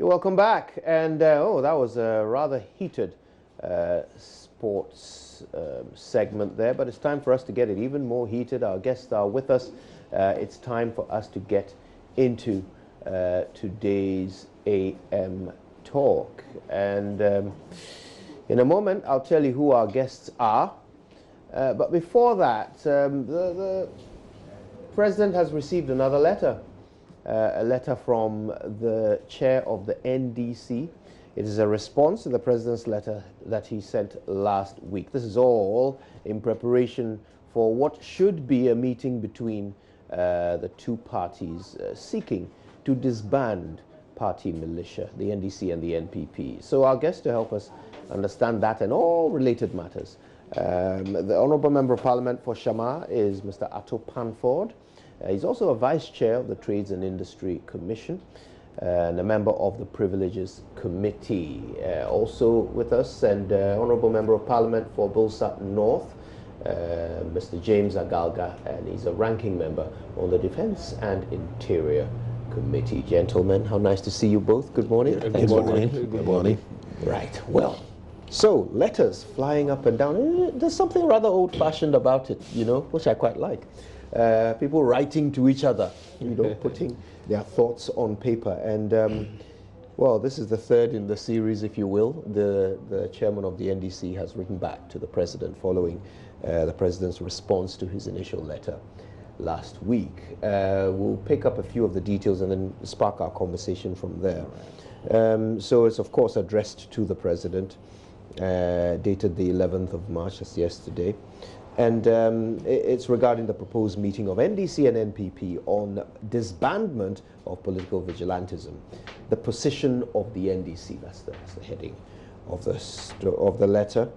You're welcome back. And oh, that was a rather heated sports segment there, but it's time for us to get it even more heated. Our guests are with us. It's time for us to get into today's AM talk. And in a moment, I'll tell you who our guests are. But before that, the President has received another letter. A letter from the chair of the NDC. It is a response to the President's letter that he sent last week. This is all in preparation for what should be a meeting between the two parties seeking to disband party militia, the NDC and the NPP. So our guest to help us understand that and all related matters. The Honourable Member of Parliament for Shamar is Mr. Atto Panford. He's also a Vice Chair of the Trades and Industry Commission and a member of the Privileges Committee. Also with us, and Honourable Member of Parliament for Bulsat North, Mr. James Agalga, and he's a ranking member on the Defence and Interior Committee. Gentlemen, how nice to see you both. Good morning. Good morning. Good morning. Right, well, so letters flying up and down. There's something rather old-fashioned about it, you know, which I quite like. People writing to each other, you know, putting their thoughts on paper. And, well, this is the third in the series, if you will. The chairman of the NDC has written back to the President following the President's response to his initial letter last week. We'll pick up a few of the details and then spark our conversation from there. So it's, of course, addressed to the President, dated the 11th of March, that's yesterday. And it's regarding the proposed meeting of NDC and NPP on disbandment of political vigilantism. The position of the NDC, that's the heading of the letter.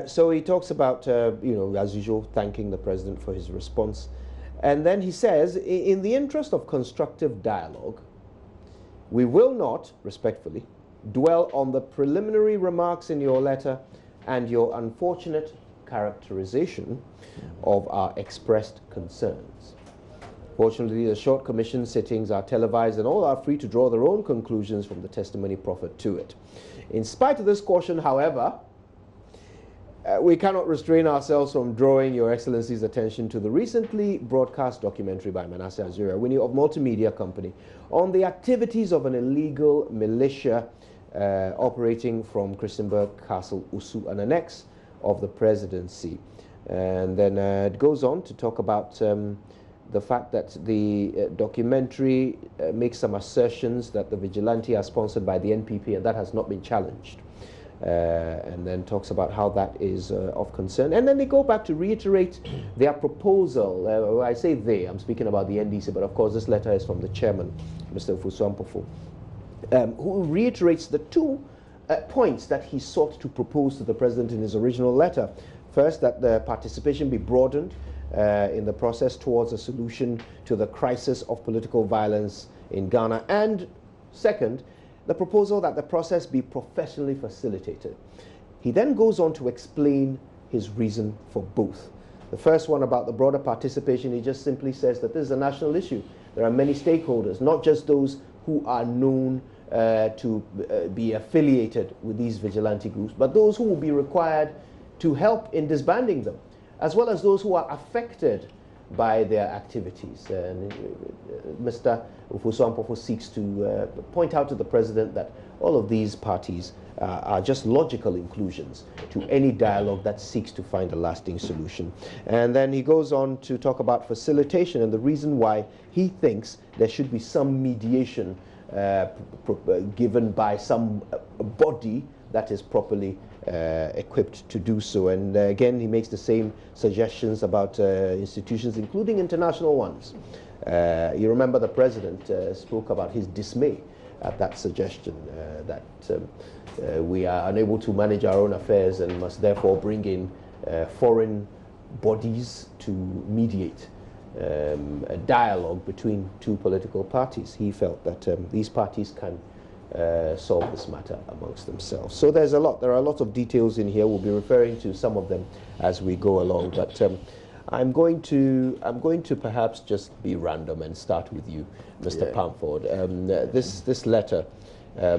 So he talks about, you know, as usual, thanking the President for his response. And then he says, in the interest of constructive dialogue, we will not, respectfully, dwell on the preliminary remarks in your letter and your unfortunate characterization of our expressed concerns. Fortunately, the short commission sittings are televised and all are free to draw their own conclusions from the testimony proffered to it. In spite of this caution, however, we cannot restrain ourselves from drawing Your Excellency's attention to the recently broadcast documentary by Manasseh Azuri of Multimedia Company on the activities of an illegal militia operating from Christiansburg Castle, Usu, an annex of the presidency. And then it goes on to talk about the fact that the documentary makes some assertions that the vigilante are sponsored by the NPP, and that has not been challenged. And then talks about how that is of concern. And then they go back to reiterate their proposal. I say they, I'm speaking about the NDC, but of course this letter is from the chairman, Mr. Ufusuampofu, who reiterates the two points that he sought to propose to the President in his original letter. First, that the participation be broadened in the process towards a solution to the crisis of political violence in Ghana. And second, the proposal that the process be professionally facilitated. He then goes on to explain his reason for both. The first one about the broader participation, he just simply says that this is a national issue. There are many stakeholders, not just those who are known to be affiliated with these vigilante groups, but those who will be required to help in disbanding them, as well as those who are affected by their activities. And Mr. Ufusuampofu seeks to point out to the President that all of these parties are just logical inclusions to any dialogue that seeks to find a lasting solution. And then he goes on to talk about facilitation and the reason why he thinks there should be some mediation given by some body that is properly equipped to do so. And again, he makes the same suggestions about institutions, including international ones. You remember the President spoke about his dismay at that suggestion, that we are unable to manage our own affairs and must therefore bring in foreign bodies to mediate a dialogue between two political parties. He felt that these parties can solve this matter amongst themselves. So there are a lot of details in here. We'll be referring to some of them as we go along. But I'm going to perhaps just be random and start with you, Mr. Pamford. This letter,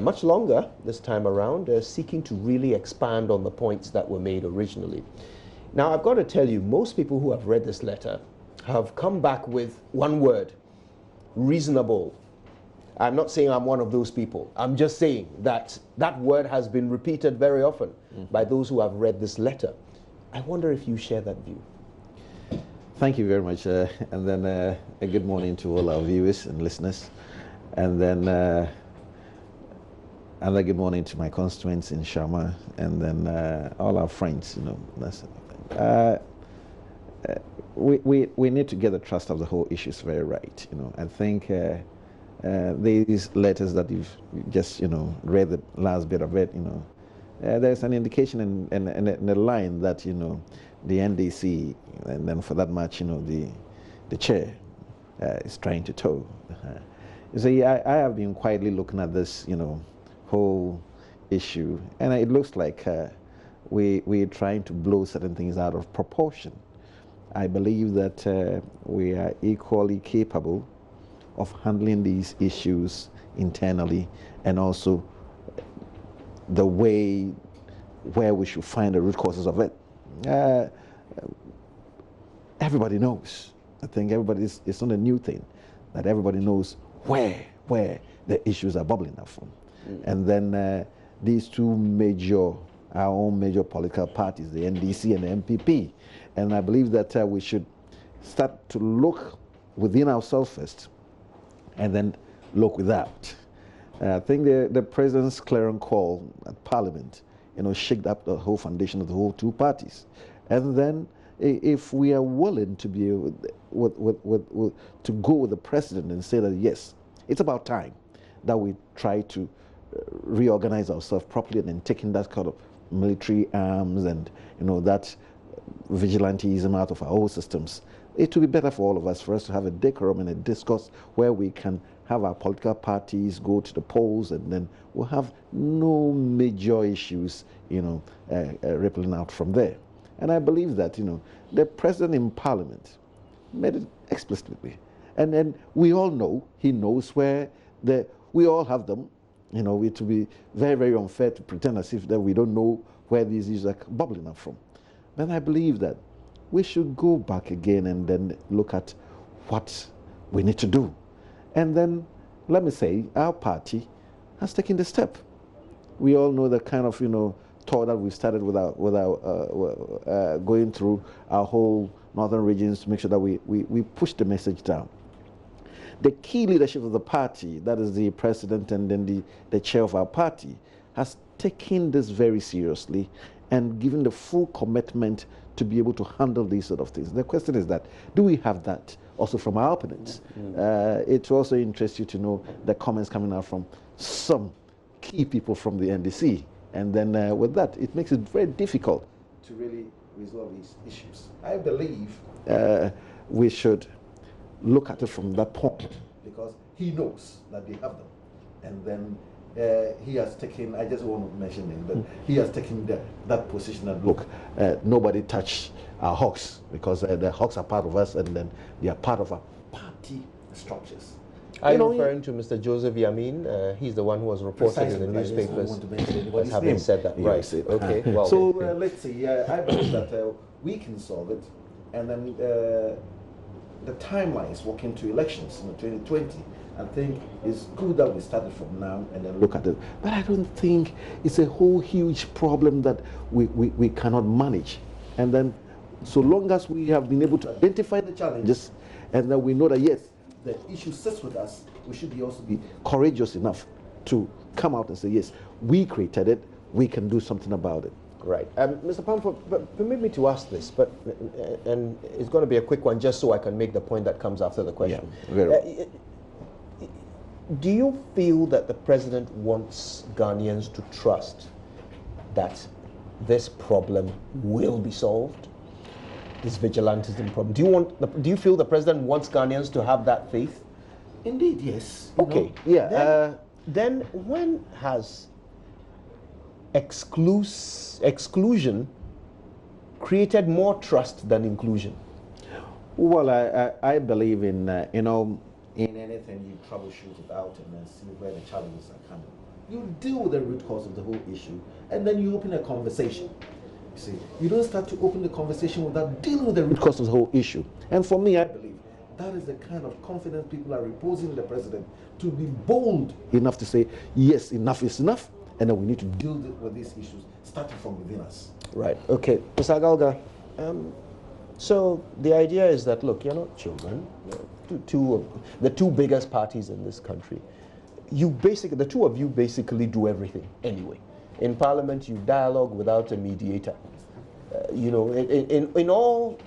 much longer this time around, seeking to really expand on the points that were made originally. Now, I've got to tell you, most people who have read this letter have come back with one word: reasonable. I'm not saying I'm one of those people. I'm just saying that that word has been repeated very often by those who have read this letter. I wonder if you share that view. Thank you very much. And then a good morning to all our viewers and listeners. And then another good morning to my constituents in Shama, and then all our friends, you know. We need to get the trust of the whole issues very right, you know. I think these letters that you've just, you know, read the last bit of it, you know, there's an indication in the line that, you know, the NDC, and then for that much, you know, the chair is trying to toe. You see, I have been quietly looking at this, you know, whole issue, and it looks like we're trying to blow certain things out of proportion. I believe that we are equally capable of handling these issues internally, and also the way where we should find the root causes of it. Everybody knows. I think it's not a new thing, that everybody knows where the issues are bubbling up from. And then these two our own major political parties, the NDC and the MPP. And I believe that we should start to look within ourselves first, and then look without. I think the president's clarion call at Parliament, you know, shook up the whole foundation of the whole two parties. And then if we are willing to be to go with the president and say that, yes, it's about time that we try to reorganize ourselves properly, and then taking that kind of military arms and, you know, that vigilantism out of our whole systems, it will be better for all of us, for us to have a decorum and a discourse where we can have our political parties go to the polls, and then we'll have no major issues, you know, rippling out from there. And I believe that, you know, the president in Parliament made it explicitly. And then we all know, he knows where we all have them. You know, it would be very, very unfair to pretend as if that we don't know where these issues are bubbling up from. But I believe that we should go back again and then look at what we need to do. And then, let me say, our party has taken the step. We all know the kind of, you know, tour that we started with our going through our whole northern regions to make sure that we push the message down. The key leadership of the party, that is the president and then the chair of our party, has taken this very seriously and given the full commitment to be able to handle these sort of things. The question is that, do we have that also from our opponents? It also interests you to know the comments coming out from some key people from the NDC. And then with that, it makes it very difficult to really resolve these issues. I believe we should look at it from that point, because he knows that they have them. And then he has taken, I just want to mention it, but he has taken that position that, look, nobody touch our hawks, because the hawks are part of us, and then they are part of our party structures. Are you referring to Mr. Joseph Yamin? He's the one who was reported in the newspapers as having said that. Right. Okay. Well, so let's see. I believe that we can solve it, and then the timeline is walking to elections in 2020. I think it's good that we started from now and then look at it. But I don't think it's a whole huge problem that we cannot manage. And then, so long as we have been able to identify the challenges, and then we know that, yes, the issue sits with us, we should also be courageous enough to come out and say, yes, we created it, we can do something about it. Right. Mr. Pamford, permit me to ask this, and it's going to be a quick one just so I can make the point that comes after the question. Yeah, very well. Do you feel that the president wants Ghanaians to trust that this problem will be solved? This vigilantism problem. Do you feel the president wants Ghanaians to have that faith? Indeed, yes. Okay. Yeah. Then when has exclusion created more trust than inclusion? Well, I believe in, in anything you troubleshoot it out and then see where the challenges are coming. You deal with the root cause of the whole issue, and then you open a conversation. You see, you don't start to open the conversation without dealing with the root cause of the whole issue. And for me, I believe that is the kind of confidence people are reposing in the president, to be bold enough to say, yes, enough is enough, and then we need to deal with these issues, starting from within us. Right. Okay. Mr. Agalga, so the idea is that, look, you're not children. The two biggest parties in this country, the two of you basically do everything anyway. In Parliament, you dialogue without a mediator. In all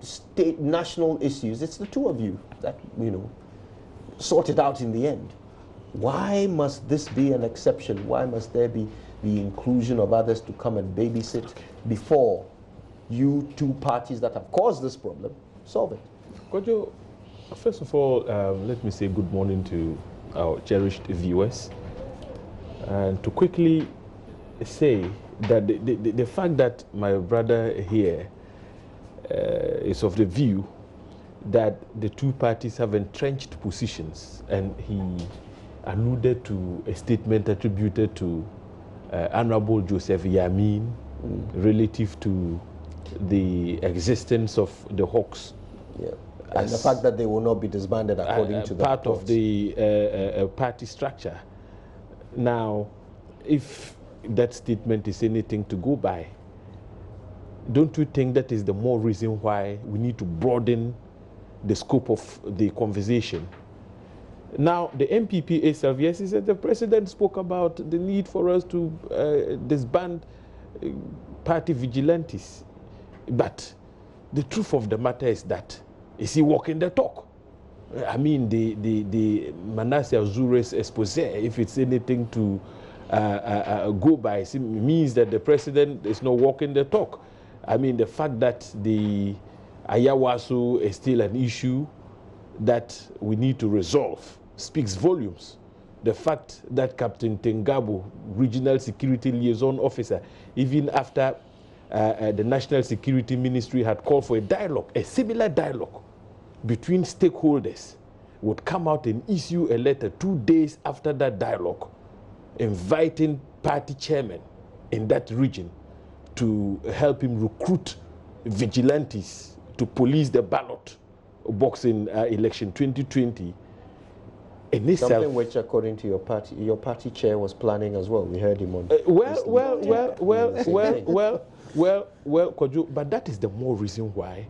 state, national issues, it's the two of you that, sort it out in the end. Why must this be an exception? Why must there be the inclusion of others to come and babysit before you two parties that have caused this problem solve it? Kojo, first of all, let me say good morning to our cherished viewers. And to quickly say that the fact that my brother here is of the view that the two parties have entrenched positions, and he alluded to a statement attributed to Honorable Joseph Yamin relative to the existence of the Hawks. Yeah. And the fact that they will not be disbanded according to the part reports. of the party structure. Now, if that statement is anything to go by, don't you think that is the more reason why we need to broaden the scope of the conversation? Now, the MPP itself, yes, he said the president spoke about the need for us to disband party vigilantes. But the truth of the matter is that, is he walking the talk? I mean, the Manasseh Azure's expose, if it's anything to go by, it means that the president is not walking the talk. I mean, the fact that the Ayawaso is still an issue that we need to resolve speaks volumes. The fact that Captain Tengabo, Regional Security Liaison Officer, even after the National Security Ministry had called for a dialogue, a similar dialogue between stakeholders, would come out and issue a letter 2 days after that dialogue, inviting party chairmen in that region to help him recruit vigilantes to police the ballot box in election 2020. Something which, according to your party chair was planning as well. We heard him on. Well, Kojo, but that is the more reason why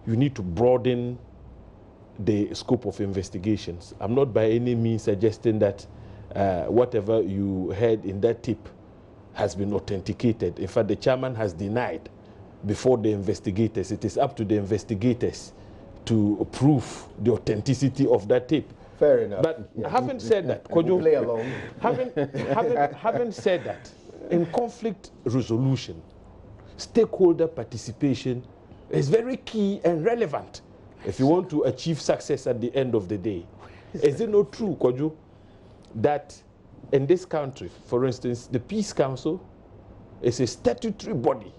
you need to broaden the scope of investigations. I'm not by any means suggesting that whatever you heard in that tip has been authenticated. In fact, the chairman has denied before the investigators. It is up to the investigators to prove the authenticity of that tip. Fair enough. But having said that, Kojo, play along. having said that, in conflict resolution, stakeholder participation is very key and relevant if you want to achieve success at the end of the day. Is it not true, Kojo, that in this country, for instance, the Peace Council is a statutory body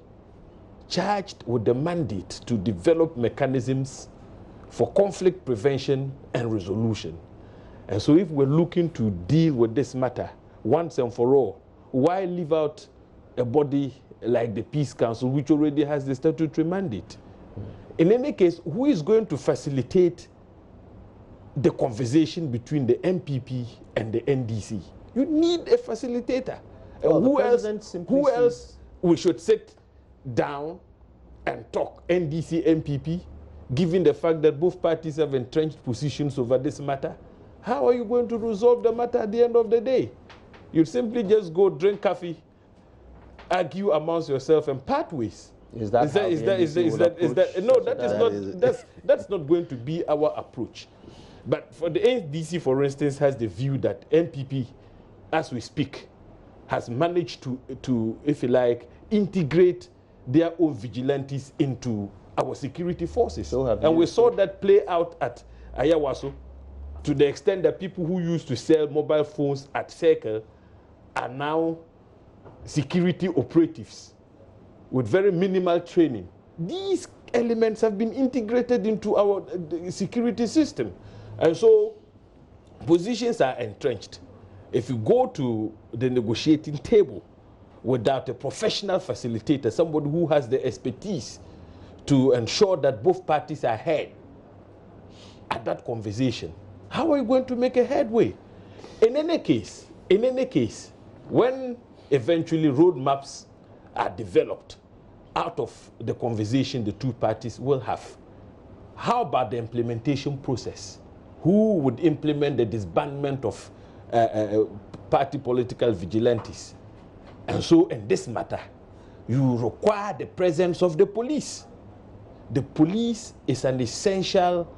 charged with the mandate to develop mechanisms for conflict prevention and resolution? And so if we're looking to deal with this matter once and for all, why leave out a body like the Peace Council, which already has the statutory mandate? In any case, who is going to facilitate the conversation between the MPP and the NDC? You need a facilitator. Well, who else we should sit down and talk, NDC, MPP, given the fact that both parties have entrenched positions over this matter? How are you going to resolve the matter at the end of the day? You simply just go drink coffee, argue amongst yourself, and part ways. That's not going to be our approach. But for the NDC, for instance, has the view that NPP, as we speak, has managed to, if you like, integrate their own vigilantes into our security forces. And we saw that play out at Ayawaso, to the extent that people who used to sell mobile phones at Circle are now security operatives with very minimal training. These elements have been integrated into our security system. And so positions are entrenched. If you go to the negotiating table without a professional facilitator, somebody who has the expertise to ensure that both parties are heard at that conversation, how are you going to make a headway? In any case, when eventually roadmaps are developed out of the conversation the two parties will have, how about the implementation process? Who would implement the disbandment of party political vigilantes? And so in this matter, you require the presence of the police. The police is an essential,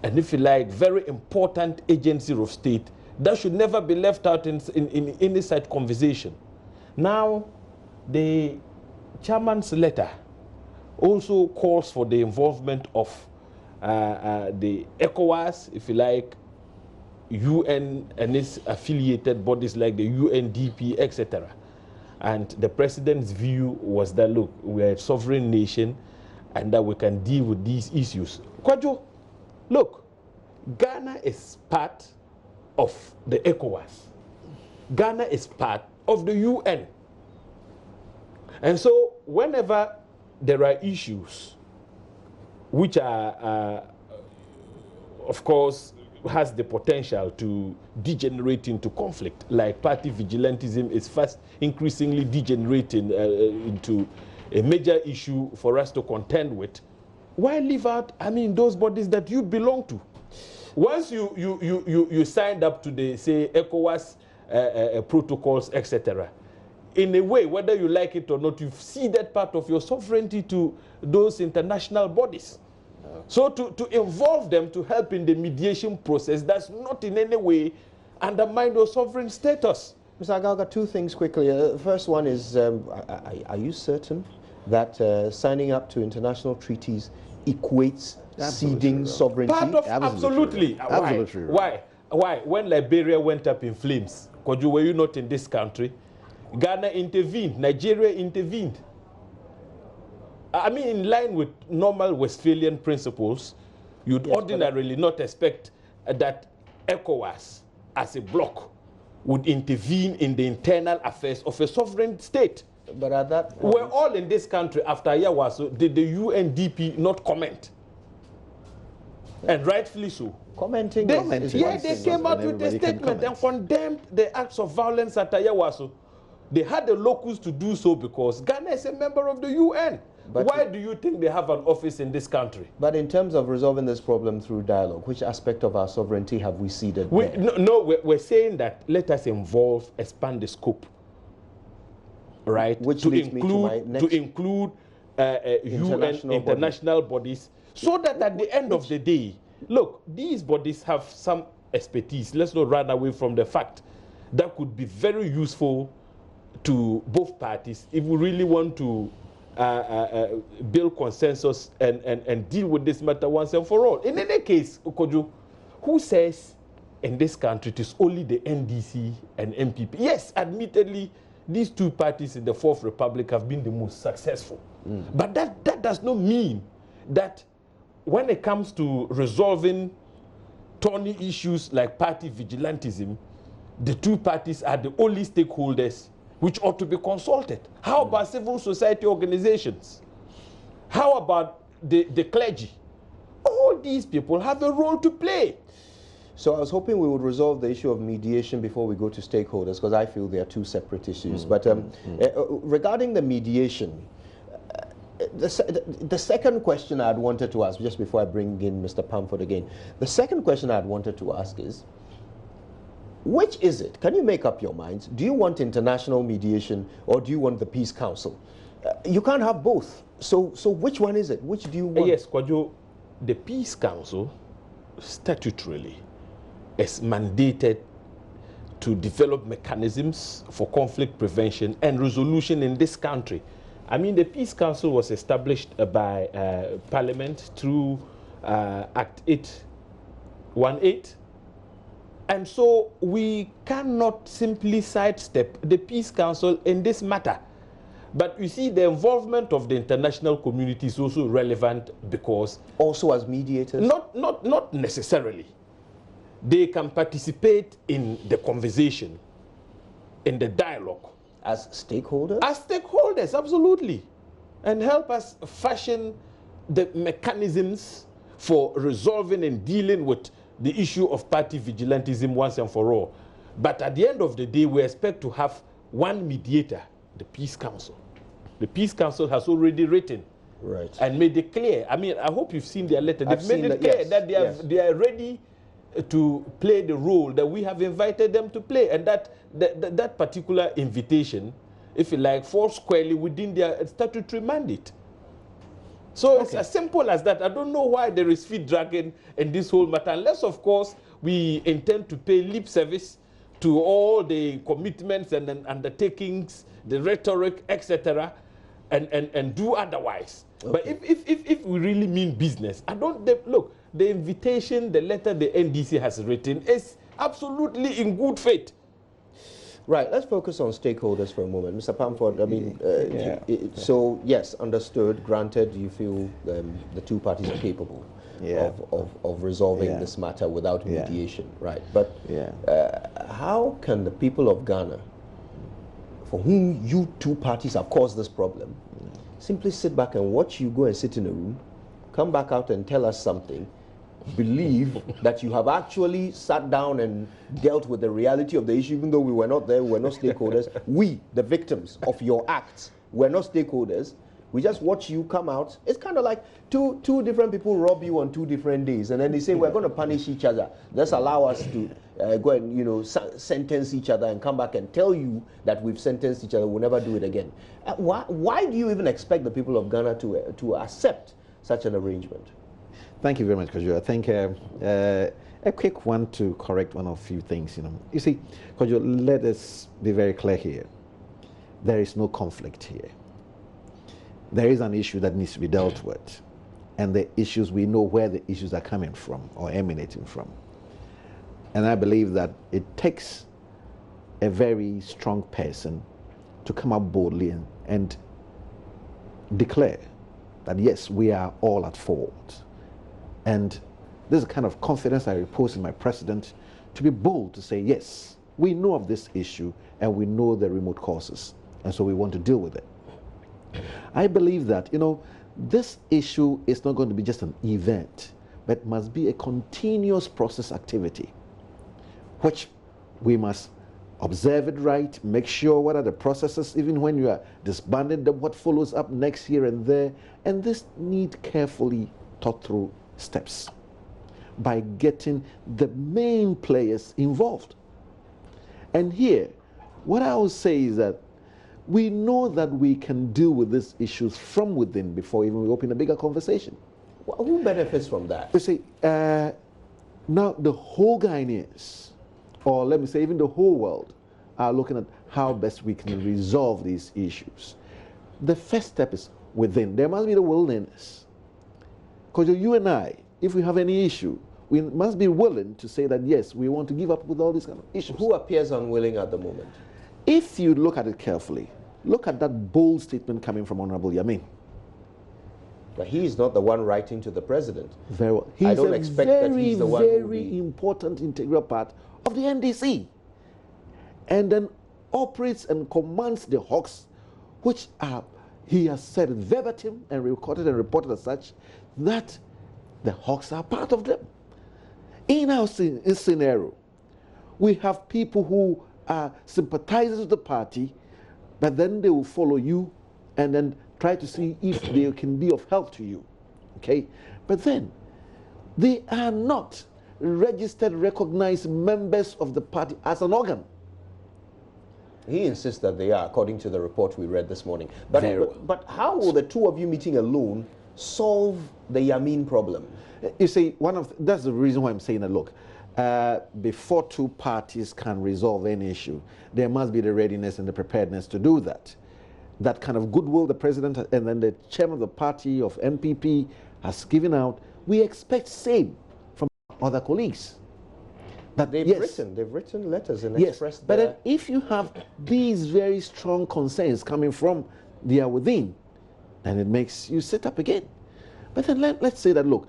and if you like, very important agency of state that should never be left out in any such conversation. Now, the chairman's letter also calls for the involvement of the ECOWAS, if you like, UN and its affiliated bodies like the UNDP, etc. And the president's view was that, look, we're a sovereign nation and that we can deal with these issues. Kwadwo, look, Ghana is part of the ECOWAS. Ghana is part of the UN. And so whenever there are issues which are, of course, has the potential to degenerate into conflict, like party vigilantism is fast increasingly degenerating into a major issue for us to contend with, why leave out, those bodies that you belong to? Once you signed up to the, say, ECOWAS protocols, etc., in a way, whether you like it or not, you've ceded part of your sovereignty to those international bodies. So to involve them to help in the mediation process, that's not in any way undermine your sovereign status. Mr. Agalga, two things quickly. The first one is, are you certain that signing up to international treaties equates ceding sovereignty? Part of, absolutely. Why? When Liberia went up in flames, were you not in this country? Ghana intervened, Nigeria intervened. In line with normal Westphalian principles, you'd ordinarily not expect that ECOWAS, as a bloc, would intervene in the internal affairs of a sovereign state. But at that point, we're all in this country after Ayawaso. Did the UNDP not comment? And rightfully so. Commenting. They came out with a statement and condemned the acts of violence at Ayawaso. They had the locus to do so because Ghana is a member of the UN. But why do you think they have an office in this country? But in terms of resolving this problem through dialogue, which aspect of our sovereignty have we ceded? We're saying that let us expand the scope, right? Which leads me to my next... To include UN international bodies, so that at the end of the day, look, these bodies have some expertise. Let's not run away from the fact that could be very useful to both parties if we really want to build consensus and deal with this matter once and for all. In any case, Okojo, who says in this country it is only the NDC and MPP? Yes, admittedly, these two parties in the Fourth Republic have been the most successful. But that does not mean that when it comes to resolving thorny issues like party vigilantism, the two parties are the only stakeholders which ought to be consulted. How about civil society organizations? How about the clergy? All these people have a role to play. So I was hoping we would resolve the issue of mediation before we go to stakeholders, because I feel they are two separate issues. But regarding the mediation, the second question I had wanted to ask, just before I bring in Mr. Pamford again, the second question I had wanted to ask is, which is it? Can you make up your minds? Do you want international mediation or do you want the Peace Council? You can't have both. So which one is it? Which do you want? Yes, Kwadwo, the Peace Council statutorily is mandated to develop mechanisms for conflict prevention and resolution in this country. The Peace Council was established by Parliament through Act 818. And so we cannot simply sidestep the Peace Council in this matter. But you see, the involvement of the international community is also relevant because... Also as mediators? Not necessarily. They can participate in the conversation, in the dialogue. As stakeholders? As stakeholders, absolutely. And help us fashion the mechanisms for resolving and dealing with the issue of party vigilantism once and for all. But at the end of the day, we expect to have one mediator, the Peace Council. The Peace Council has already written and made it clear. I mean, I hope you've seen their letter. They've made it clear that they are ready to play the role that we have invited them to play. And that particular invitation, if you like, falls squarely within their statutory mandate. So it's as simple as that. I don't know why there is feet dragging in this whole matter, unless, of course, we intend to pay lip service to all the commitments and undertakings, the rhetoric, etc., and do otherwise. But if we really mean business, look, the invitation, the letter the NDC has written is absolutely in good faith. Right, let's focus on stakeholders for a moment. Mr. Pamford, I mean, so yes, understood, granted, you feel the two parties are capable of resolving this matter without mediation, right? But how can the people of Ghana, for whom you two parties have caused this problem, simply sit back and watch you go and sit in a room, come back out and tell us something, believe that you have actually sat down and dealt with the reality of the issue, even though we were not there, we were not stakeholders. We, the victims of your acts, were not stakeholders. We just watch you come out. It's kind of like two different people rob you on 2 different days, and then they say, we're going to punish each other. Let's allow us to go and, you know, sentence each other and come back and tell you that we've sentenced each other, we'll never do it again. Why do you even expect the people of Ghana to accept such an arrangement? Thank you very much, Kojo. I think a quick one to correct one of a few things. You see, Kojo, let us be very clear here. There is no conflict here. There is an issue that needs to be dealt with, and the issues, we know where the issues are coming from or emanating from. And I believe that it takes a very strong person to come up boldly and declare that yes, we are all at fault. And this is the kind of confidence I repose in my president, to be bold to say, yes, we know of this issue and we know the remote causes, and so we want to deal with it. I believe that, this issue is not going to be just an event, but must be a continuous process activity, which we must observe it right, make sure what are the processes, even when you are disbanded, what follows up next here and there, and this need carefully thought through steps by getting the main players involved. And here, what I will say is that we know that we can deal with these issues from within before even we open a bigger conversation. Well, who benefits from that? You see, now the whole Ghanaians, or let me say even the whole world, are looking at how best we can resolve these issues. The first step is within. There must be the willingness. Because you and I, if we have any issue, we must be willing to say that, yes, we want to give up with all these kind of issues. Who appears unwilling at the moment? If you look at it carefully, look at that bold statement coming from Honorable Yamin. But he is not the one writing to the president. Very well. I don't expect that he's the one who will be... very important integral part of the NDC. And then operates and commands the hawks, which are, he has said verbatim and recorded and reported as such, that the hawks are part of them. In our scenario, we have people who are sympathizers of the party, but then they will follow you and then try to see if they can be of help to you. Okay? But then, they are not registered, recognized members of the party as an organ. He insists that they are, according to the report we read this morning. But how will the two of you meeting alone solve the Yamin problem? You see, that's the reason why I'm saying that, look, before two parties can resolve any issue, there must be the readiness and the preparedness to do that. That kind of goodwill the president and then the chairman of the party of MPP has given out, we expect same from other colleagues. That they've written letters and expressed but if you have these very strong concerns coming from they are within, and it makes you sit up again. But then let's say that, look,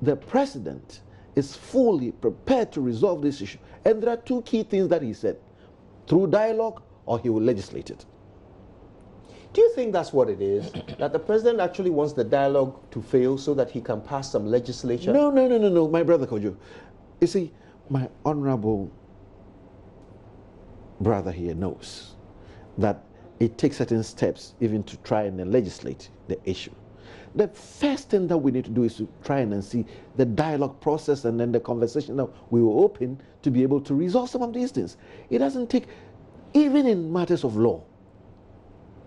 the president is fully prepared to resolve this issue. And there are two key things that he said: through dialogue, or he will legislate it. Do you think that's what it is? That the president actually wants the dialogue to fail so that he can pass some legislation? No, my brother Kojo. You see, my honorable brother here knows that it takes certain steps even to try and legislate the issue. The first thing that we need to do is to try and see the dialogue process and then the conversation that we will open to be able to resolve some of these things. It doesn't take, even in matters of law.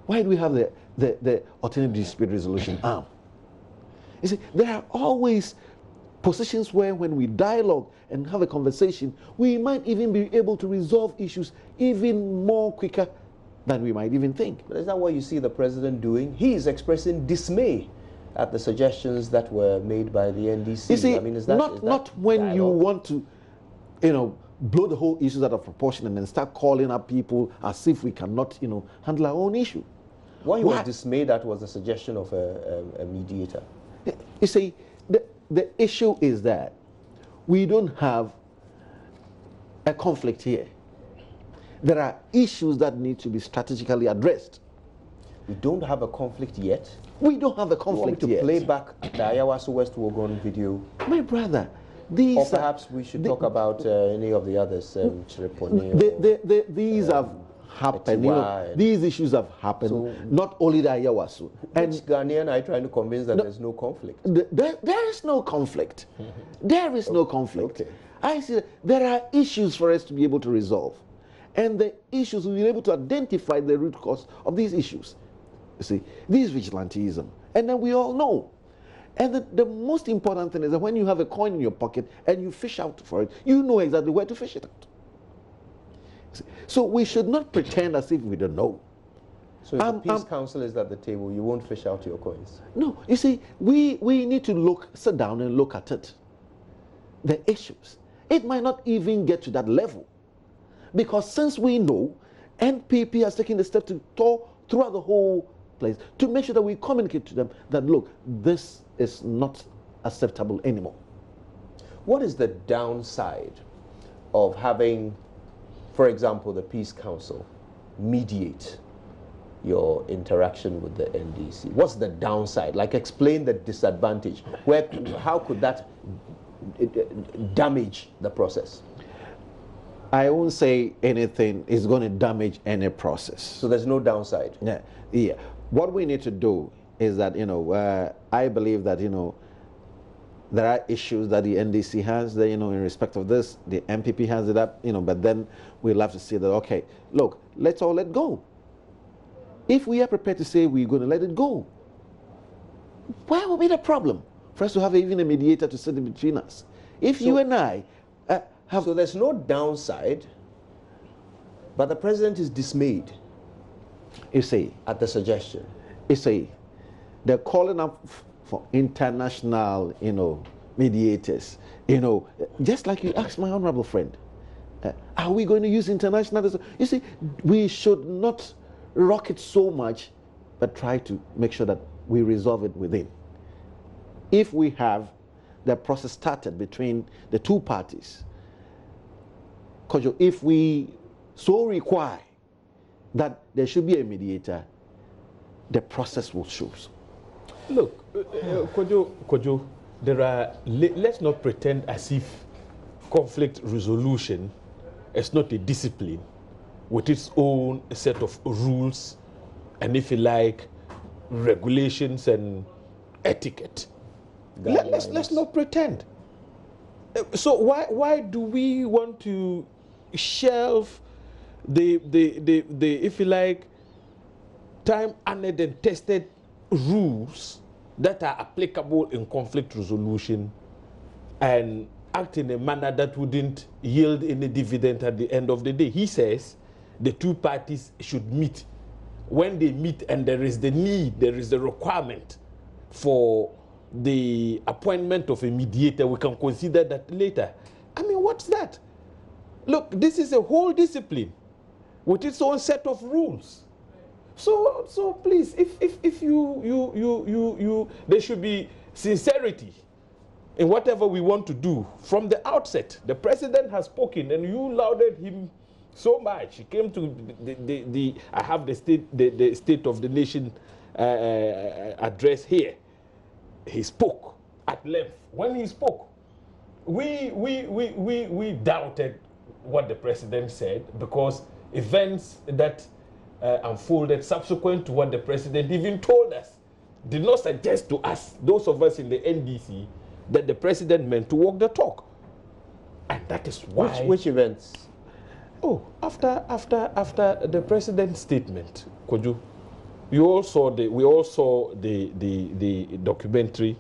Why do we have the alternative dispute resolution arm? You see, there are always positions where when we dialogue and have a conversation, we might even be able to resolve issues even more quicker than we might even think. But is that what you see the president doing? He is expressing dismay at the suggestions that were made by the NDC. You see, I mean, not when dialogue? you want to, blow the whole issues out of proportion and then start calling up people as if we cannot, handle our own issue. What he was dismayed at was the suggestion of a mediator. You see, the issue is that we don't have a conflict here. There are issues that need to be strategically addressed. We don't have a conflict yet. We don't have a conflict yet. yet. Play back the Ayawaso West Wogon video. My brother, these or perhaps we should talk about any of the others. These have happened. These issues have happened. So, not only the Ayawaso. And Ghanaian are trying to convince that there's no conflict. There is no conflict. There is no conflict. Okay. I see there are issues for us to be able to resolve. And the issues, we'll be able to identify the root cause of these issues. You see, this vigilantism. And then we all know. And the most important thing is that when you have a coin in your pocket and you fish out for it, you know exactly where to fish it out. So we should not pretend as if we don't know. So if the Peace Council is at the table, you won't fish out your coins? No. You see, we need to sit down and look at it. The issues. It might not even get to that level. Because since we know, NPP has taken the step to tour throughout the whole place to make sure that we communicate to them that, look, this is not acceptable anymore. What is the downside of having, for example, the Peace Council mediate your interaction with the NDC? What's the downside? Like, explain the disadvantage. How could that damage the process? I won't say anything is going to damage any process. So there's no downside? Yeah. What we need to do is that, I believe that, there are issues that the NDC has, that, in respect of this, the MPP has it up, but then we'll have to see that, okay, look, let's all let go. If we are prepared to say we're going to let it go, where will be the problem for us to have even a mediator to sit in between us? If you and I so there's no downside, but the president is dismayed. You see, at the suggestion. You see, they're calling up for international, mediators. Just like you asked my honorable friend, are we going to use international? You see, we should not rock it so much, but try to make sure that we resolve it within. If we have the process started between the two parties, if we so require that there should be a mediator, the process will show. Look, Kojo, let's not pretend as if conflict resolution is not a discipline with its own set of rules and, if you like, regulations and etiquette. Let's not pretend. So why do we want to shelve the if you like, time-honored and tested rules that are applicable in conflict resolution and act in a manner that wouldn't yield any dividend at the end of the day? He says the two parties should meet. When they meet and there is the need, there is the requirement for the appointment of a mediator, we can consider that later. I mean, what's that? Look, this is a whole discipline with its own set of rules. So please, if you there should be sincerity in whatever we want to do from the outset. The president has spoken, and you lauded him so much. He came to I have the state of the nation address here. He spoke at length. When he spoke, we doubted what the president said, because events that unfolded subsequent to what the president even told us did not suggest to us, those of us in the NDC, that the president meant to walk the talk. And that is why... Which events? Oh, after the president's statement, Koju, we all saw the documentary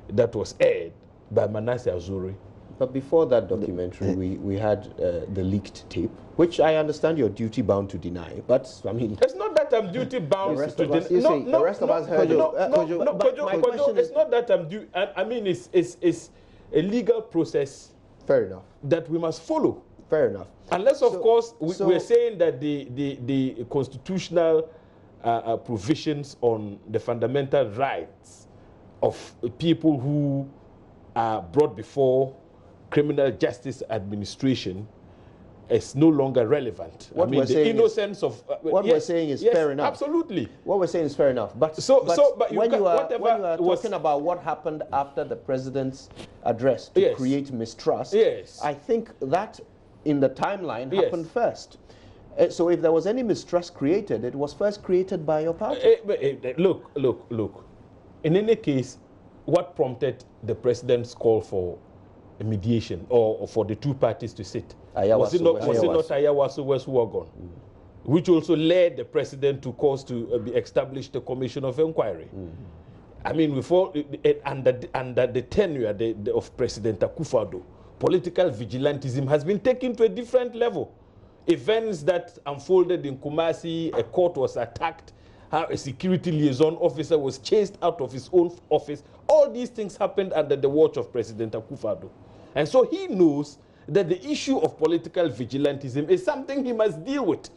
that was aired by Manasseh Azuri. But before that documentary, we had the leaked tape, which I understand you're duty bound to deny. But I mean, it's not that I'm duty bound to deny. The rest of us heard it. Kojo, it's not that I'm due. I mean, it's a legal process. Fair enough. That we must follow. Fair enough. Unless, of course, we're saying that the constitutional provisions on the fundamental rights of people who are brought before criminal justice administration is no longer relevant. What I mean, we're the saying innocence of what we're saying is fair enough. Absolutely. What we're saying is fair enough. But when you are talking about what happened after the president's address to create mistrust, I think that in the timeline happened first. So if there was any mistrust created, it was first created by your party. Look. In any case, what prompted the president's call for a mediation or for the two parties to sit? Was it not Ayawaso West Wagon, which also led the president to cause to establish the commission of inquiry? I mean, under the tenure of President Akufo-Addo, political vigilantism has been taken to a different level. Events that unfolded in Kumasi, a court was attacked, how a security liaison officer was chased out of his own office. All these things happened under the watch of President Akufo-Addo. And so he knows that the issue of political vigilantism is something he must deal with.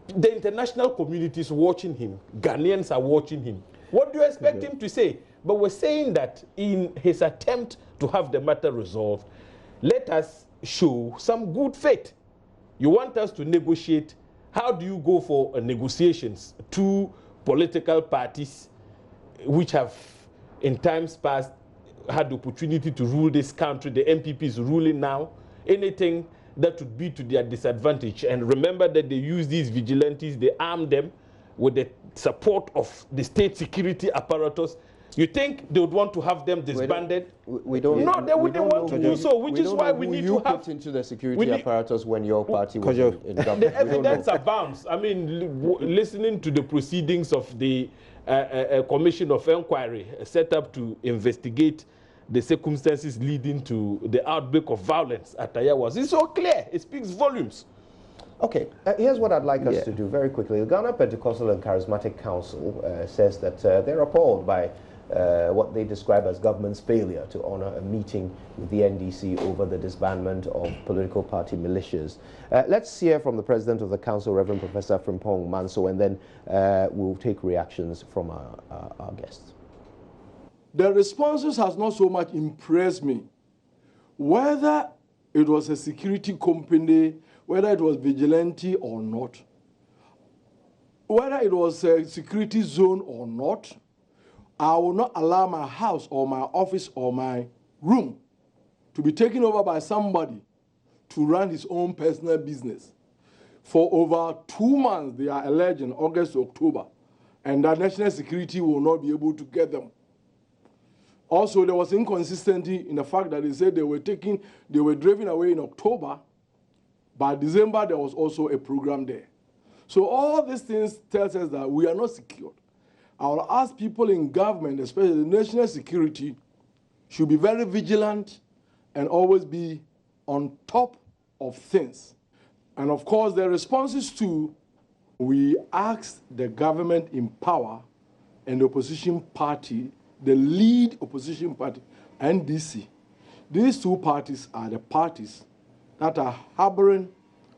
The international community is watching him. Ghanaians are watching him. What do you expect him to say? But we're saying that in his attempt to have the matter resolved, let us show some good faith. You want us to negotiate. How do you go for negotiations? Two political parties which have in times past had the opportunity to rule this country, the MPP is ruling now, anything that would be to their disadvantage. And remember that they use these vigilantes, they arm them with the support of the state security apparatus. You think they would want to have them disbanded? We don't. No, they wouldn't want to do so, which is why we need to have... put into the security apparatus when your party was in government. The evidence abounds. I mean, listening to the proceedings of the Commission of Inquiry set up to investigate the circumstances leading to the outbreak of violence at Ayawas, it's so clear. It speaks volumes. Okay, here's what I'd like us to do very quickly. The Ghana Pentecostal and Charismatic Council says that they're appalled by what they describe as government's failure to honor a meeting with the NDC over the disbandment of political party militias. Let's hear from the president of the council, Reverend Professor Frimpong Manso, and then we'll take reactions from our guests. The responses has not so much impressed me. Whether it was a security company, whether it was vigilante or not, whether it was a security zone or not, I will not allow my house or my office or my room to be taken over by somebody to run his own personal business. For over 2 months, they are alleging August to October, and that national security will not be able to get them. Also, there was inconsistency in the fact that they said they were driven away in October. By December, there was also a program there. So all these things tells us that we are not secured. I will ask people in government, especially the national security, should be very vigilant and always be on top of things. And of course, the responses to, we asked the government in power and the opposition party, the lead opposition party, NDC. These two parties are the parties that are harboring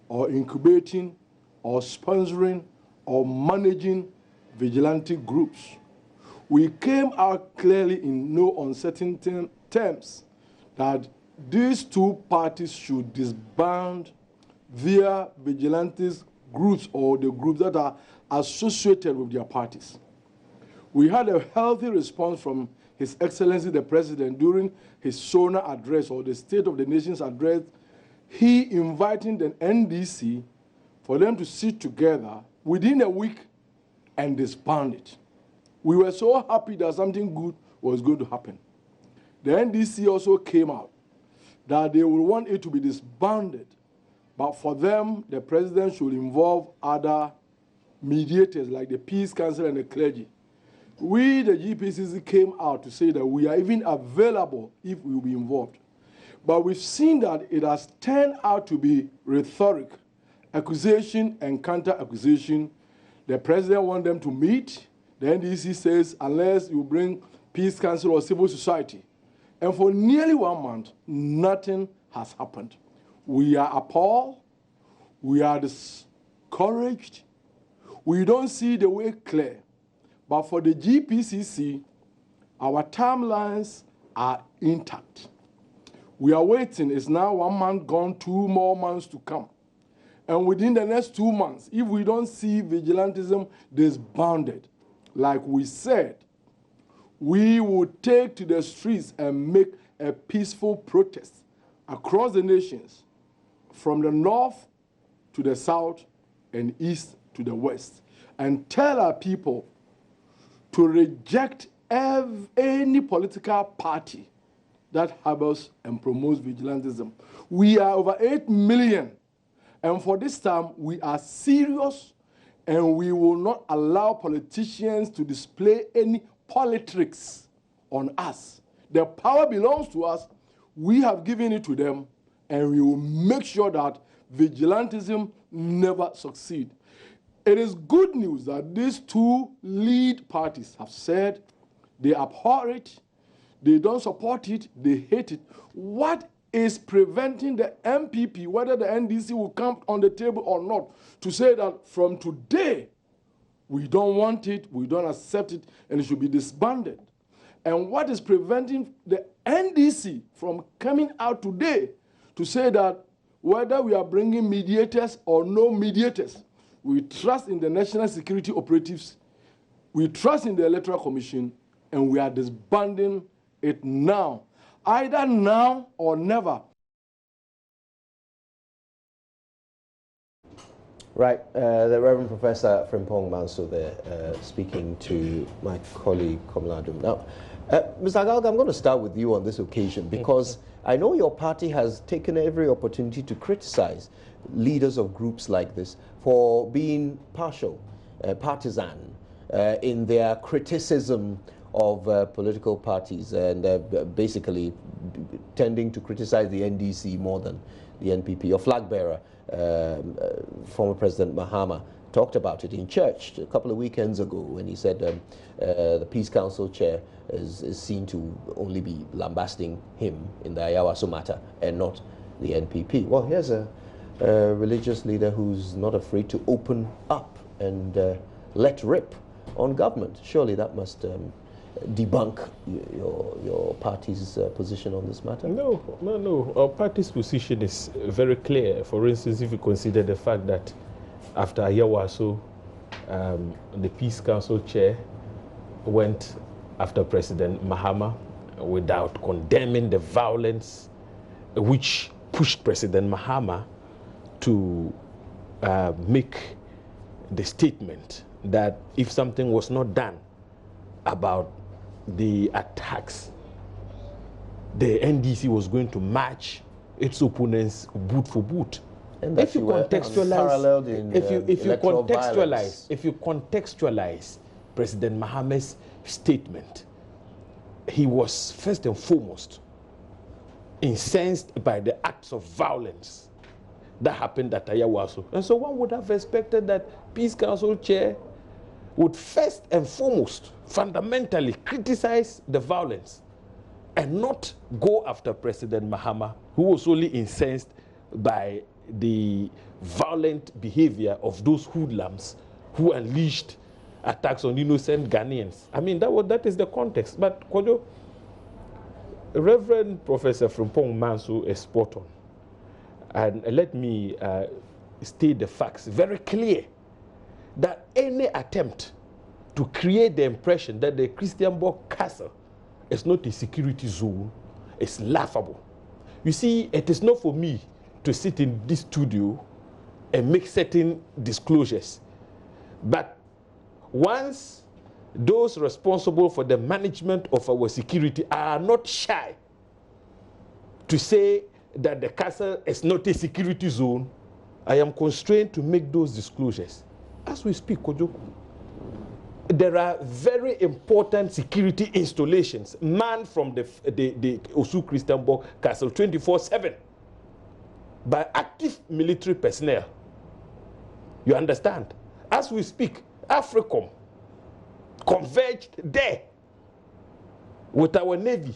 or incubating or sponsoring or managing vigilante groups. We came out clearly in no uncertain terms that these two parties should disband their vigilantes groups or the groups that are associated with their parties. We had a healthy response from His Excellency the President during his SONA address, or the State of the Nation's address, he inviting the NDC for them to sit together within a week and disband it. We were so happy that something good was going to happen. The NDC also came out that they would want it to be disbanded, but for them, the president should involve other mediators like the Peace Council and the clergy. We, the GPCC, came out to say that we are even available if we will be involved. But we've seen that it has turned out to be rhetoric, accusation and counter-accusation. The president wants them to meet. The NDC says, unless you bring Peace Council or civil society. And for nearly 1 month, nothing has happened. We are appalled. We are discouraged. We don't see the way clear. But for the GPCC, our timelines are intact. We are waiting. It's now 1 month gone, 2 more months to come. And within the next 2 months, if we don't see vigilantism disbanded, like we said, we will take to the streets and make a peaceful protest across the nations, from the north to the south and east to the west, and tell our people to reject any political party that harbors and promotes vigilantism. We are over 8 million, and for this time, we are serious, and we will not allow politicians to display any politics on us. The power belongs to us. We have given it to them, and we will make sure that vigilantism never succeeds. It is good news that these two lead parties have said they abhor it, they don't support it, they hate it. What is preventing the MPP, whether the NDC will come on the table or not, to say that from today, we don't want it, we don't accept it, and it should be disbanded? And what is preventing the NDC from coming out today to say that whether we are bringing mediators or no mediators, we trust in the national security operatives, we trust in the Electoral Commission, and we are disbanding it now. Either now or never. Right, the Reverend Professor Frimpong Manso there, speaking to my colleague Komladum. Now, Mr. Agalga, I'm going to start with you on this occasion, because I know your party has taken every opportunity to criticize leaders of groups like this for being partial, partisan, in their criticism of political parties, and basically tending to criticize the NDC more than the NPP. Your flag bearer, former President Mahama, talked about it in church a couple of weekends ago when he said the Peace Council chair is seen to only be lambasting him in the Ayawaso matter and not the NPP. Well, here's a religious leader who's not afraid to open up and let rip on government. Surely that must debunk your party's position on this matter? No. Our party's position is very clear. For instance, if you consider the fact that after Ayawaso, the Peace Council chair went after President Mahama without condemning the violence which pushed President Mahama to make the statement that if something was not done about the attacks, the NDC was going to match its opponents boot for boot. And if you contextualize President Mahama's statement, he was first and foremost incensed by the acts of violence that happened at Ayawaso. And so one would have expected that Peace Council chair would first and foremost fundamentally criticize the violence and not go after President Mahama, who was only incensed by the violent behavior of those hoodlums who unleashed attacks on innocent Ghanaians. I mean, that is the context. But Kojo, Reverend Professor Frimpong Manso is spot on. And let me state the facts very clear that any attempt to create the impression that the Christianborg Castle is not a security zone is laughable. You see, it is not for me to sit in this studio and make certain disclosures. But once those responsible for the management of our security are not shy to say that the castle is not a security zone, I am constrained to make those disclosures. As we speak, Kojo, there are very important security installations manned from the Osu Christianborg Castle 24/7 by active military personnel. You understand? As we speak, AFRICOM converged there with our Navy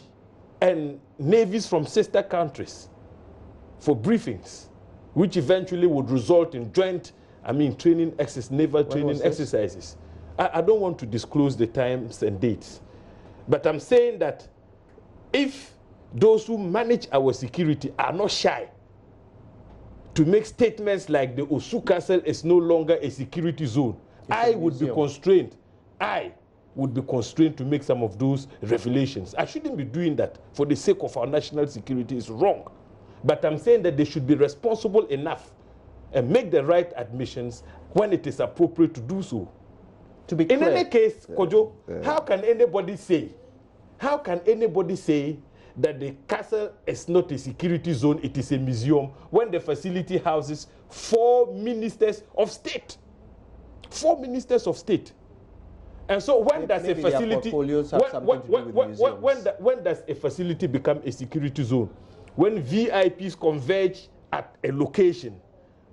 and navies from sister countries for briefings, which eventually would result in joint, training exercises, naval training exercises. I don't want to disclose the times and dates, but I'm saying that if those who manage our security are not shy to make statements like the Osu Castle is no longer a security zone, I would be constrained to make some of those revelations. I shouldn't be doing that for the sake of our national security. It's wrong. But I'm saying that they should be responsible enough and make the right admissions when it is appropriate to do so. To be clear, in any case, Kojo, how can anybody say that the castle is not a security zone, it is a museum, when the facility houses 4 ministers of state? 4 ministers of state. And so when does a facility, when does a facility become a security zone? When VIPs converge at a location,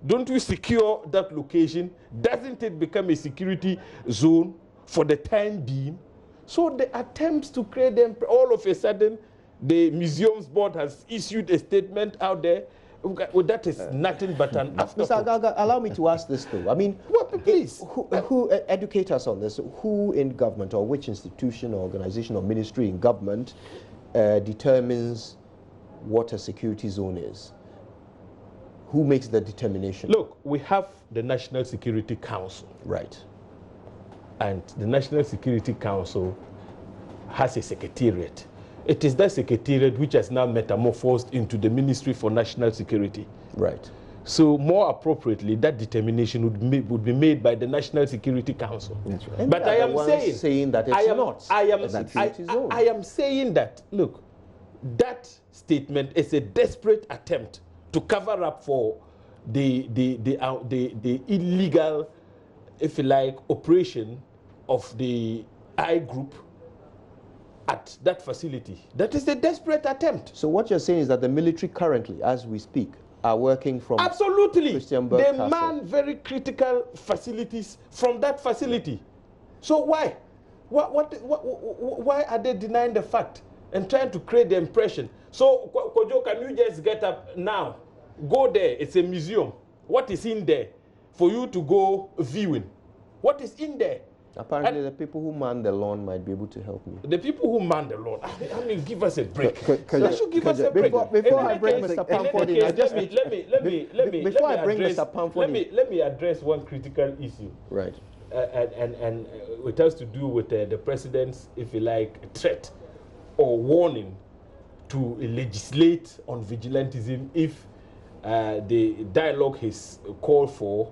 don't we secure that location? Doesn't it become a security zone for the time being? So the attempts to create them, all of a sudden, the museums board has issued a statement out there. Well, that is nothing but an afterthought. Mr. Agaga, allow me to ask this though. I mean, please. Who educate us on this? Who in government, or which institution or organization or ministry in government determines what a security zone is? Who makes the determination? Look, we have the National Security Council. Right. And the National Security Council has a secretariat. It is that secretariat which has now metamorphosed into the Ministry for National Security. Right. So more appropriately, that determination would be made by the National Security Council. That's right. But I am saying that it's not. I am saying that, look, that statement is a desperate attempt to cover up for the illegal, if you like, operation of the I group at that facility. That is a desperate attempt. So what you're saying is that the military currently, as we speak, are working from absolutely. Christianborg They Castle. man very critical facilities from that facility. So why? Why are they denying the fact and trying to create the impression? So Kojo, can you just get up now? Go there. It's a museum. What is in there for you to go viewing? What is in there? Apparently, the people who man the lawn might be able to help me. The people who man the lawn, I mean, give us a break. They should give us a break. Before I bring Mr. Pamford in, let me address one critical issue. Right. And it has to do with the president's, if you like, threat or warning to legislate on vigilantism if the dialogue he's called for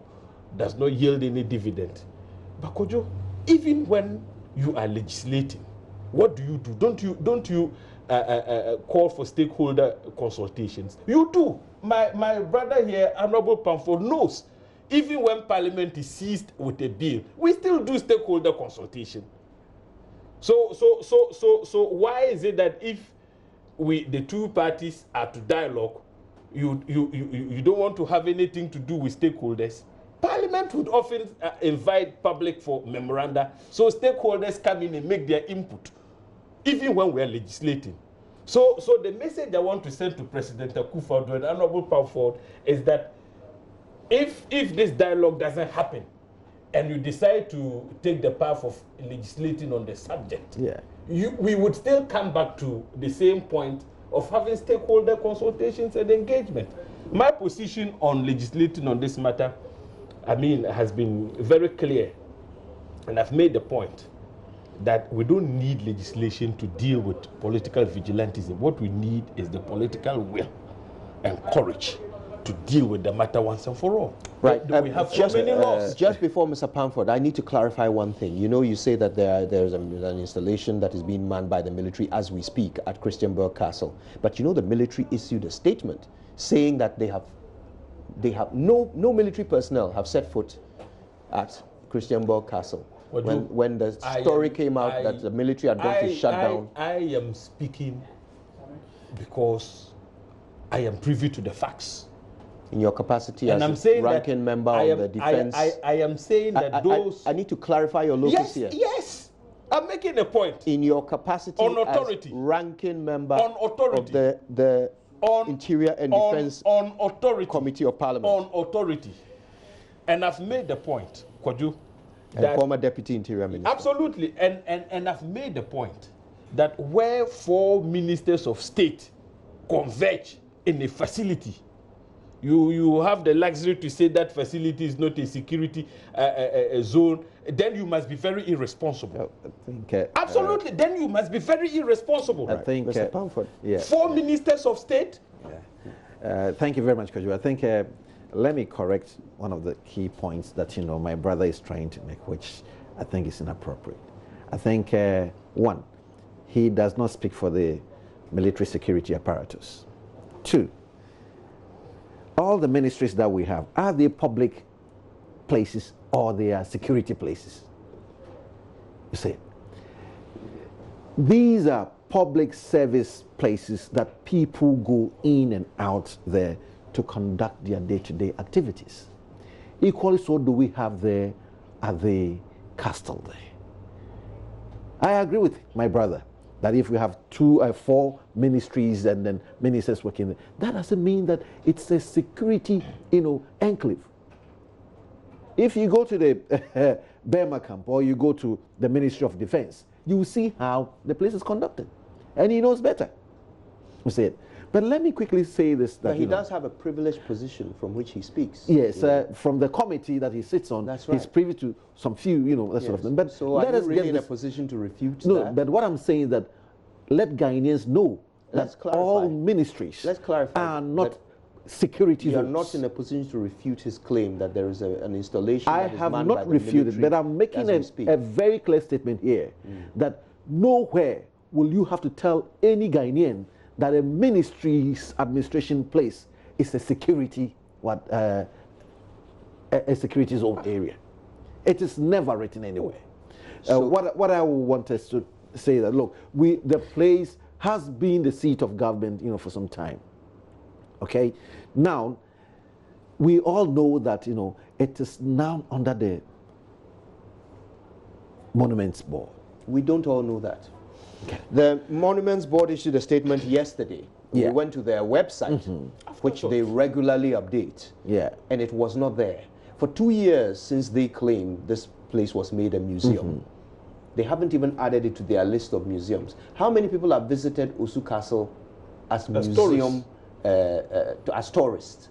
does not yield any dividend. But Kojo, even when you are legislating, what do you do? Don't you call for stakeholder consultations? You do. My brother here, Honorable Pamford, knows even when Parliament is seized with a bill, we still do stakeholder consultation. So why is it that if the two parties are to dialogue, you don't want to have anything to do with stakeholders? Parliament would often invite public for memoranda, so stakeholders come in and make their input, even when we are legislating. So the message I want to send to President Akufo-Addo and Honorable Pamford is that if this dialogue doesn't happen, and you decide to take the path of legislating on the subject, we would still come back to the same point of having stakeholder consultations and engagement. My position on legislating on this matter, I mean, has been very clear, and I've made the point that we don't need legislation to deal with political vigilantism. What we need is the political will and courage to deal with the matter once and for all. Right. We have so many laws. Just before Mr. Pamford, I need to clarify one thing. You know, you say that there's an installation that is being manned by the military as we speak at Christiansburg Castle. But you know, the military issued a statement saying that they have no military personnel have set foot at Christiansburg Castle. When the story came out that the military had gone to shut down. I am speaking because I am privy to the facts. In your capacity as a ranking member of the defense. I am saying that those... I need to clarify your locus here. Yes, I'm making a point. In your capacity on authority, as ranking member on authority, of the Interior and Defense on authority, Committee of Parliament. On authority. And I've made the point, Kwaju, and former Deputy Interior Minister. Absolutely. And I've made the point that where 4 ministers of state converge in a facility, you have the luxury to say that facility is not a security zone, then you must be very irresponsible. I think, absolutely, then you must be very irresponsible. I think, Mr. Pamford. 4 ministers of state. Thank you very much, Kojo. I think, let me correct one of the key points that, you know, my brother is trying to make, which I think is inappropriate. I think, one, he does not speak for the military security apparatus. 2, all the ministries that we have, are they public places or they are security places? You see, these are public service places that people go in and out there to conduct their day-to-day activities. Equally so do we have there at the castle there. I agree with my brother that if we have 2 or 4 ministries and then ministers working there, that doesn't mean that it's a security, you know, enclave. If you go to the Burma camp or you go to the Ministry of Defense, you will see how the place is conducted. And he knows better. You see it. But let me quickly say this. That, but he does have a privileged position from which he speaks. Yes, from the committee that he sits on, that's right. He's privy to some few, you know, that sort of thing. But so are you really in a position to refute that? No, but what I'm saying is that let Ghanaians know that all ministries are not security. You are not in a position to refute his claim that there is an installation. I have not refuted, but I'm making a very clear statement here that nowhere will you have to tell any Ghanaian that a ministry's administration place is a security a security zone area. It is never written anywhere. So what I want us to say that look, the place has been the seat of government, you know, for some time. Okay, now we all know that, you know, it is now under the Monuments Board. We don't all know that. Okay. The Monuments Board issued a statement yesterday. We went to their website, which they regularly update, and it was not there. For 2 years since they claimed this place was made a museum, they haven't even added it to their list of museums. How many people have visited Osu Castle as museum, as tourists?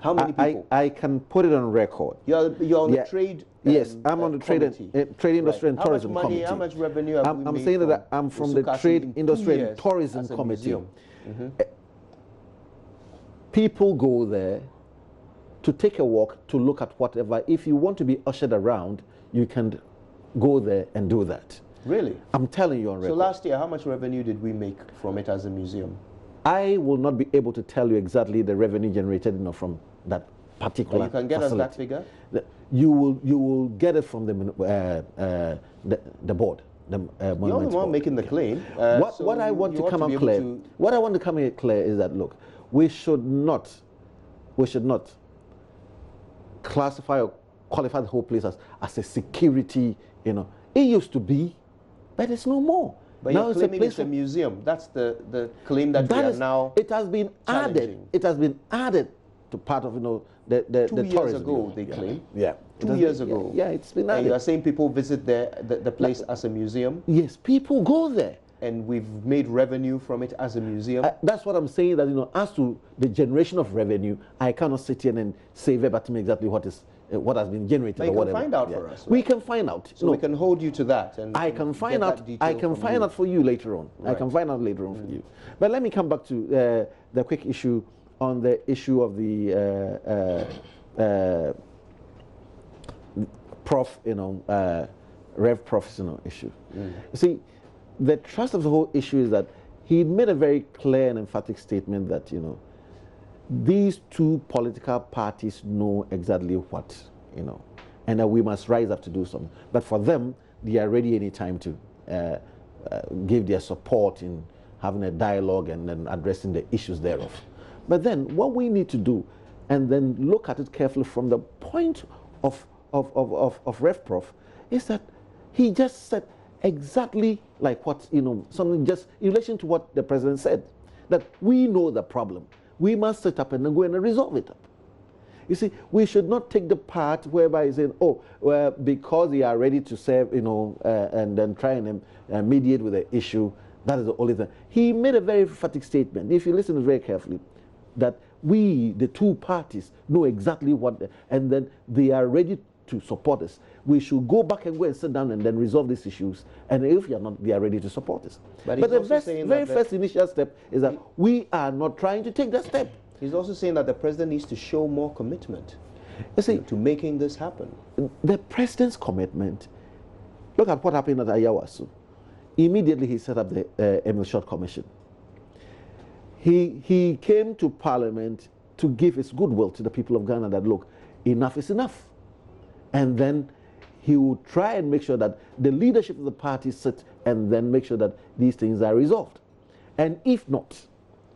How many people? I can put it on record. You're on the trade. Yes, I'm on the trade industry and tourism committee. How much revenue have we made? I'm saying that I'm from the trade industry and tourism committee. People go there to take a walk, to look at whatever. If you want to be ushered around, you can go there and do that. Really? I'm telling you on record. So last year, how much revenue did we make from it as a museum? I will not be able to tell you exactly the revenue generated, you know, from that particular. But you can get facility. us that figure. You will get it from the board. You're the one making the claim. What I want to come out clear. What I want to come here clear is that look, we should not classify or qualify the whole place as a security. You know, it used to be, but it's no more. But now you're claiming it's a museum. That's the claim that we are now. It has been added. It has been added to part of, you know, the 2 years tourism. ago, they claim. Yeah. 2 years ago. Yeah, it's been And added. you are saying people visit the place as a museum? Yes, people go there. And we've made revenue from it as a museum? That's what I'm saying, that, you know, as to the generation of revenue, I cannot sit here and say verbatim exactly what has been generated. But you or can whatever. find out for us, right? We can find out. So we can hold you to that. And I can find get out. that detail I can from find you. out for you later on. I Right. can find out later on for you. But let me come back to the quick issue on the issue of the prof, you know, Rev professional issue. You see, the thrust of the whole issue is that he made a very clear and emphatic statement that, you know, these two political parties know exactly what, you know, and that we must rise up to do something. But for them, they are ready any time to give their support in having a dialogue and then addressing the issues thereof. But then what we need to do, and then look at it carefully from the point of Rev Prof, is that he just said exactly like what, you know, something just in relation to what the president said, that we know the problem. We must set up and then go and resolve it up. You see, we should not take the part whereby he's saying, oh, well, because they are ready to serve, you know, and then try and mediate with the issue, that is the only thing. He made a very emphatic statement, if you listen very carefully, that we, the two parties, know exactly what, and then they are ready to support us. We should go back and go and sit down and then resolve these issues. And if you are not, they are ready to support us. But the very first initial step is that we are not trying to take that step. He's also saying that the president needs to show more commitment, you see, to making this happen. The president's commitment, look at what happened at Ayawasu. Immediately he set up the Emil Short Commission. He came to Parliament to give his goodwill to the people of Ghana that, look, enough is enough. And then he will try and make sure that the leadership of the party sit and then make sure that these things are resolved. And if not,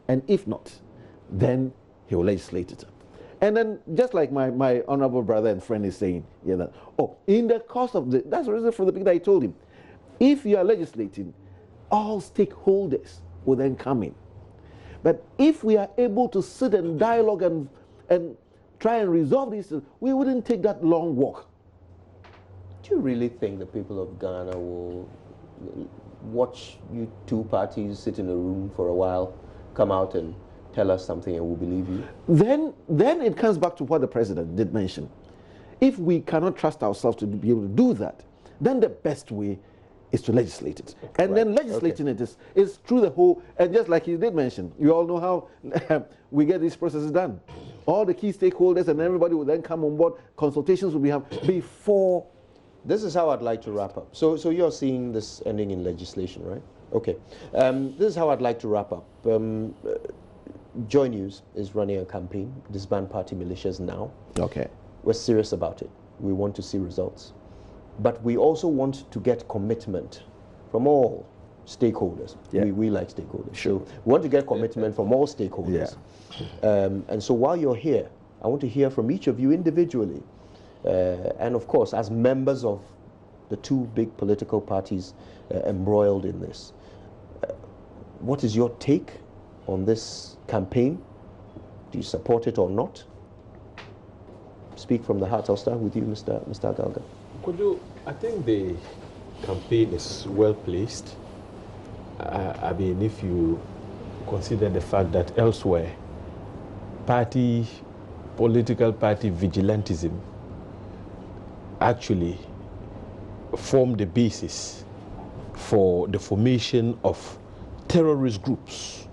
then he will legislate it up. And then, just like my honorable brother and friend is saying, yeah, that, oh, in the course of that's the reason for the people I told him, if you are legislating, all stakeholders will then come in. But if we are able to sit and dialogue and try and resolve these things, we wouldn't take that long walk. Do you really think the people of Ghana will watch you two parties sit in a room for a while, come out and tell us something and we'll believe you? Then it comes back to what the president did mention. If we cannot trust ourselves to be able to do that, then the best way is to legislate it. And then legislating it is through the whole, and just like you did mention, you all know how we get these processes done. All the key stakeholders and everybody will then come on board, consultations will be had before. This is how I'd like to wrap up. So you're seeing this ending in legislation, right? Okay. This is how I'd like to wrap up. JoyNews is running a campaign, disband party militias now. Okay. We're serious about it. We want to see results. But we also want to get commitment from all stakeholders. Yeah. We like stakeholders. Sure. So we want to get commitment from all stakeholders. Yeah. And so while you're here, I want to hear from each of you individually. And of course, as members of the two big political parties embroiled in this. What is your take on this campaign? Do you support it or not? Speak from the heart. I'll start with you, Mr. Galga. I think the campaign is well placed. I mean, if you consider the fact that elsewhere, political party vigilantism actually formed the basis for the formation of terrorist groups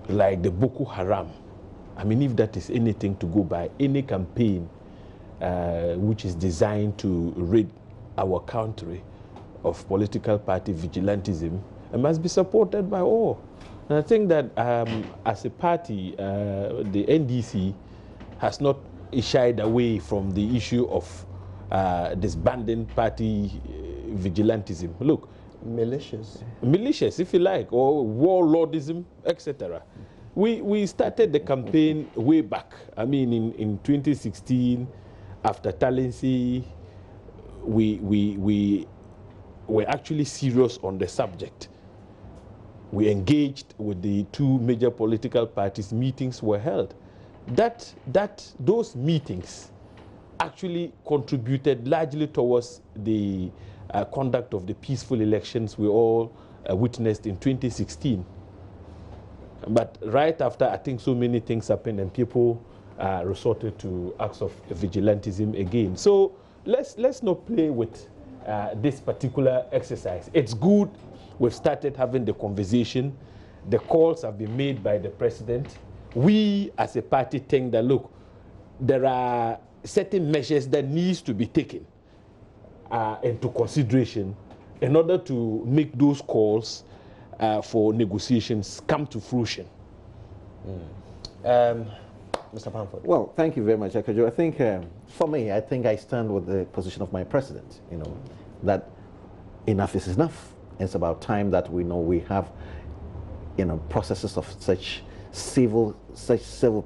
like the Boko Haram. I mean, if that is anything to go by, any campaign which is designed to rid our country of political party vigilantism, it must be supported by all. And I think that as a party, the NDC has not shied away from the issue of disbanding party vigilantism. Look, militias, if you like, or warlordism, etc. We started the campaign way back. I mean, in 2016, after Talensi, we were actually serious on the subject. We engaged with the two major political parties. Meetings were held. those meetings actually contributed largely towards the conduct of the peaceful elections we all witnessed in 2016. But right after, I think so many things happened and people resorted to acts of vigilantism again. So let's not play with this particular exercise. It's good we've started having the conversation. The calls have been made by the president. We as a party think that, look, there are certain measures that needs to be taken into consideration in order to make those calls for negotiations come to fruition. Mr. Bamford. Well, thank you very much, Akajo. I think, for me, I think I stand with the position of my president, that enough is enough. It's about time that we know we have, processes of such civil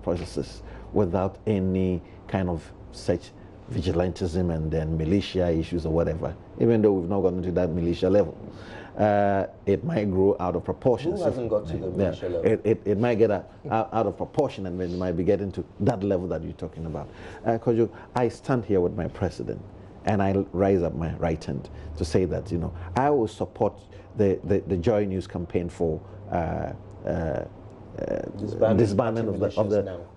processes without any kind of such vigilantism and then militia issues or whatever, even though we've not gotten to that militia level. It might grow out of proportion. Who hasn't got to the militia level? It might get out of proportion, and then it might be getting to that level that you're talking about. Kojo, I stand here with my president, and I raise up my right hand to say that I will support the JoyNews campaign for disbandment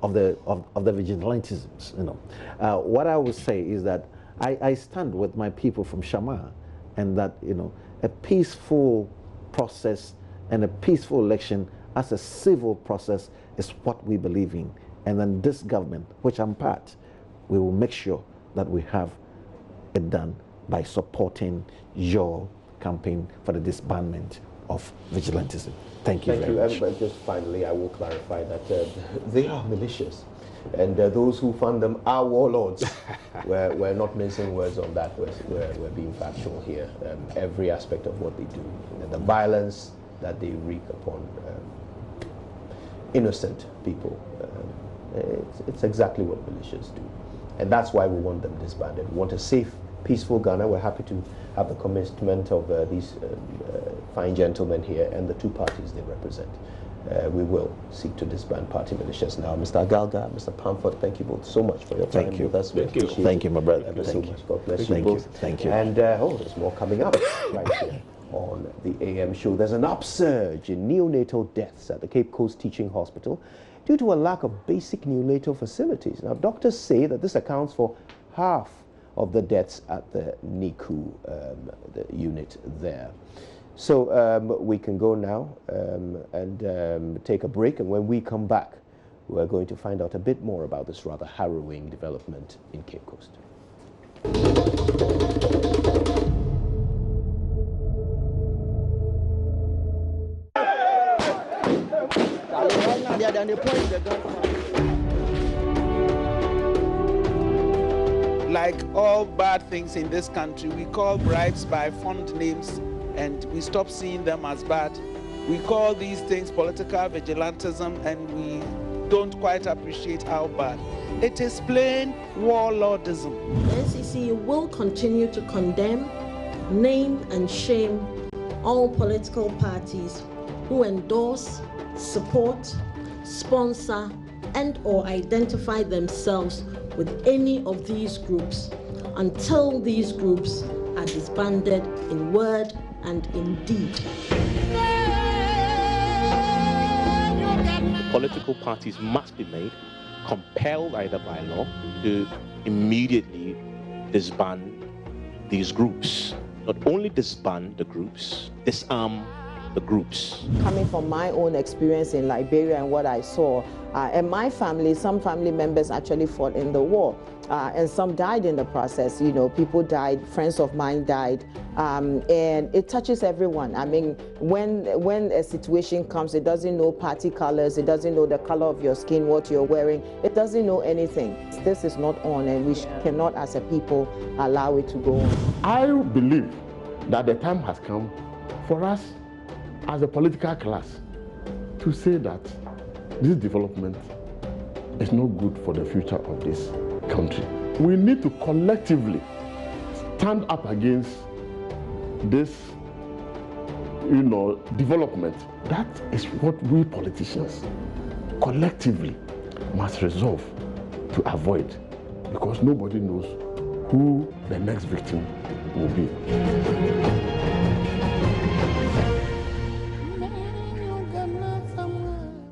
of the vigilantism. What I would say is that I stand with my people from Shama, and that a peaceful process and a peaceful election as a civil process is what we believe in. And then this government, which I'm part, we will make sure that we have it done by supporting your campaign for the disbandment of vigilantism. Thank you very much. But just finally, I will clarify that they are militias, and those who fund them are warlords. We're not mincing words on that. We're being factual here. Every aspect of what they do, the violence that they wreak upon innocent people, it's exactly what militias do. And that's why we want them disbanded. We want a safe, peaceful Ghana. We're happy to have the commitment of these fine gentlemen here and the two parties they represent. We will seek to disband party militias now. Mr. Agalga, Mr. Pamford, thank you both so much for your time with us. Thank you, my brother. Thank you. God bless you both. Thank you. And there's more coming up right here on the AM show. There's an upsurge in neonatal deaths at the Cape Coast Teaching Hospital due to a lack of basic neonatal facilities. Now, doctors say that this accounts for half of the deaths at the NICU, the unit there. So we can go now and take a break, and when we come back, we're going to find out a bit more about this rather harrowing development in Cape Coast. Like all bad things in this country, we call bribes by fond names and we stop seeing them as bad. We call these things political vigilantism and we don't quite appreciate how bad. It is plain warlordism. The NCC will continue to condemn, name and shame all political parties who endorse, support, sponsor and or identify themselves with any of these groups until these groups are disbanded in word and in deed. Political parties must be made, compelled either by law, to immediately disband these groups. Not only disband the groups, disarm the groups. Coming from my own experience in Liberia and what I saw, and my family, some family members actually fought in the war, and some died in the process. People died, friends of mine died, and it touches everyone. I mean, when a situation comes, it doesn't know party colors, it doesn't know the color of your skin, what you're wearing, it doesn't know anything. This is not on, and we cannot, as a people, allow it to go on. I believe that the time has come for us as a political class to say that this development is not good for the future of this country. We need to collectively stand up against this, development. That is what we politicians collectively must resolve to avoid, because nobody knows who the next victim will be.